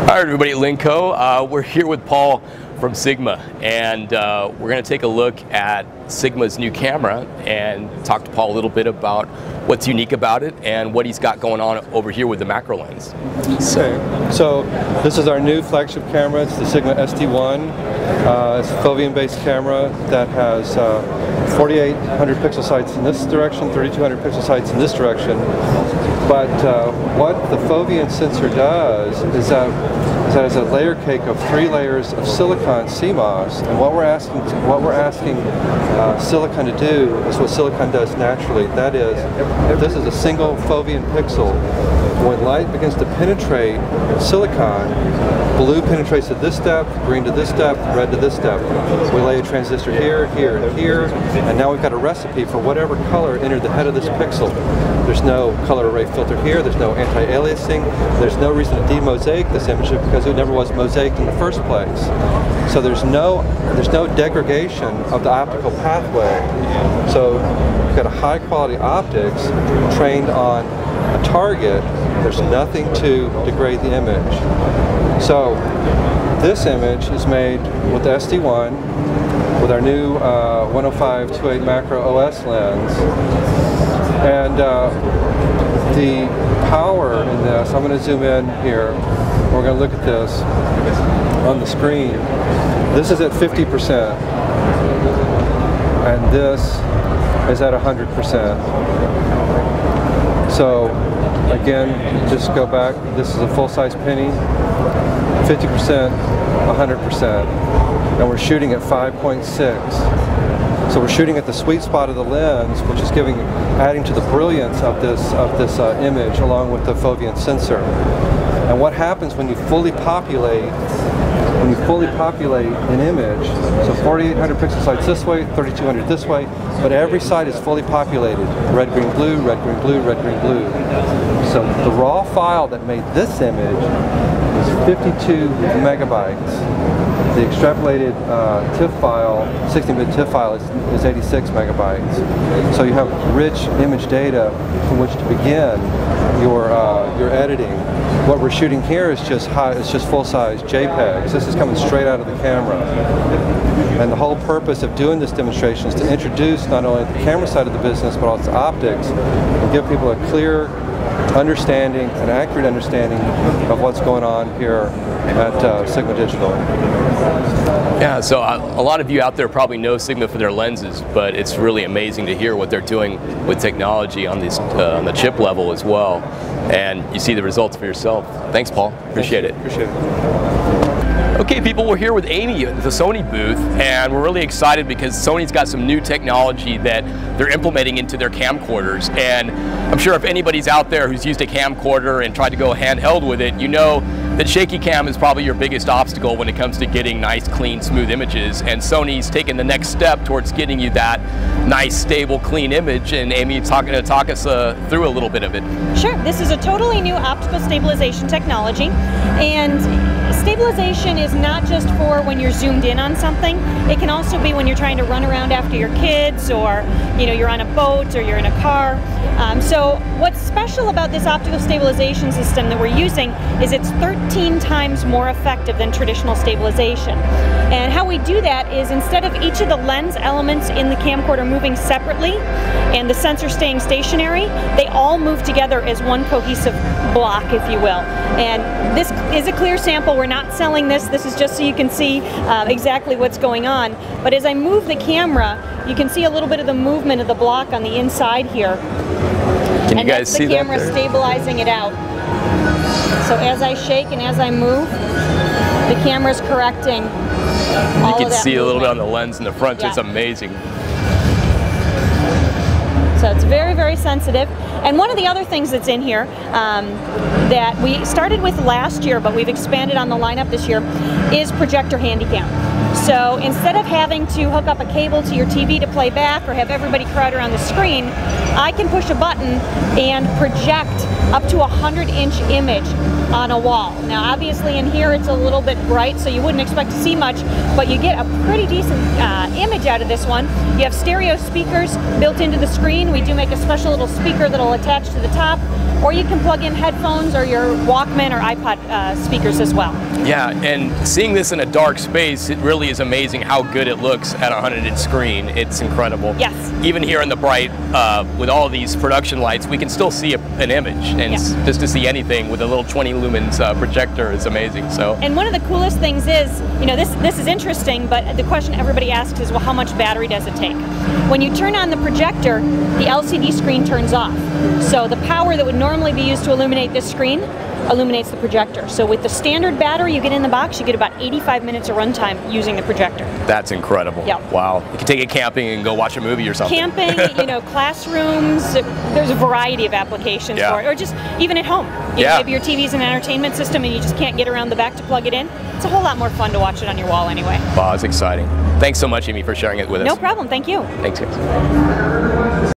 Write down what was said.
Hi everybody at Linco. We're here with Paul from Sigma, and we're going to take a look at Sigma's new camera and talk to Paul a little bit about what's unique about it and what he's got going on over here with the macro lens. So this is our new flagship camera. It's the Sigma SD1. It's a foveum-based camera that has 4,800 pixel sights in this direction, 3,200 pixel sights in this direction. But what the foveum sensor does is that it's a layer cake of 3 layers of silicon CMOS, and what we're asking silicon to do is what silicon does naturally. That is, if this is a single foveum pixel, when light begins to penetrate silicon, blue penetrates to this depth, green to this depth, red to this depth. We lay a transistor here, here, and here, and now we've got a recipe for whatever color entered the head of this pixel. There's no color array filter here, there's no anti-aliasing, there's no reason to demosaic this image because it never was mosaiced in the first place. So there's no degradation of the optical pathway. So you've got a high quality optics trained on a target. There's nothing to degrade the image. So this image is made with the SD1 with our new 105/28 macro OS lens. And the power in this, I'm going to zoom in here. We're going to look at this on the screen. This is at 50%, and this is at 100%. So again, just go back. This is a full-size penny, 50%, 100%, and we're shooting at 5.6. So we're shooting at the sweet spot of the lens, which is adding to the brilliance of this image, along with the foveum sensor. And what happens when you fully populate an image? So 4,800 pixel sights this way, 3,200 this way, but every side is fully populated: red, green, blue, red, green, blue, red, green, blue. So the raw file that made this image is 52 megabytes. The extrapolated TIFF file, 16-bit TIFF file, is 86 megabytes. So you have rich image data from which to begin your editing. What we're shooting here is just full-size JPEGs. This is coming straight out of the camera. And the whole purpose of doing this demonstration is to introduce not only the camera side of the business, but also optics, and give people a clear understanding, an accurate understanding of what's going on here at Sigma Digital. Yeah, so a lot of you out there probably know Sigma for their lenses, but it's really amazing to hear what they're doing with technology on the chip level as well. And you see the results for yourself. Thanks, Paul. Appreciate it. Appreciate it. Okay, people, we're here with Amy at the Sony booth, and we're really excited because Sony's got some new technology that they're implementing into their camcorders. And I'm sure if anybody's out there who's used a camcorder and tried to go handheld with it, you know that shaky cam is probably your biggest obstacle when it comes to getting nice, clean, smooth images. And Sony's taken the next step towards getting you that nice, stable, clean image. And Amy's going to talk us through a little bit of it. Sure. This is a totally new optical stabilization technology. And stabilization is not just for when you're zoomed in on something. It can also be when you're trying to run around after your kids, or you're on a boat, or you're in a car. So what's special about this optical stabilization system that we're using is it's 13 times more effective than traditional stabilization. And how we do that is, instead of each of the lens elements in the camcorder moving separately and the sensor staying stationary, they all move together as one cohesive block, if you will. And this is a clear sample. We're not selling this. This is just so you can see exactly what's going on. But as I move the camera, you can see a little bit of the movement of the block on the inside here. Can you guys see that? And that's the camera stabilizing it out. So as I shake and as I move, the camera's correcting all of that. You can see movement. a little bit on the lens in the front. Yeah. It's amazing. So it's very, very sensitive. And one of the other things that's in here that we started with last year, but we've expanded on the lineup this year, is projector handycam. So instead of having to hook up a cable to your TV to play back or have everybody crowd around the screen, I can push a button and project up to a 100-inch image on a wall. Now obviously in here it's a little bit bright, so you wouldn't expect to see much, but you get a pretty decent image out of this one. You have stereo speakers built into the screen. We do make a special little speaker that'll attach to the top, or you can plug in headphones or your Walkman or iPod speakers as well. Yeah, and seeing this in a dark space, it really is amazing how good it looks at a 100-inch screen. It's incredible. Yes. Even here in the bright, with all these production lights, we can still see an image, and just to see anything with a little 20 lumens projector is amazing. So. And one of the coolest things is, you know, this is interesting, but the question everybody asks is, well, how much battery does it take? When you turn on the projector, the LCD screen turns off. So the power that would normally be used to illuminate this screen illuminates the projector. So with the standard battery you get in the box, you get about 85 minutes of runtime using the projector. That's incredible. Yep. Wow. You can take it camping and go watch a movie or something. Camping, you know, classrooms, there's a variety of applications for it, or just even at home. You know, maybe your TV's an entertainment system and you just can't get around the back to plug it in. It's a whole lot more fun to watch it on your wall anyway. Wow, it's exciting. Thanks so much, Amy, for sharing it with us. No problem. Thank you. Thanks, guys.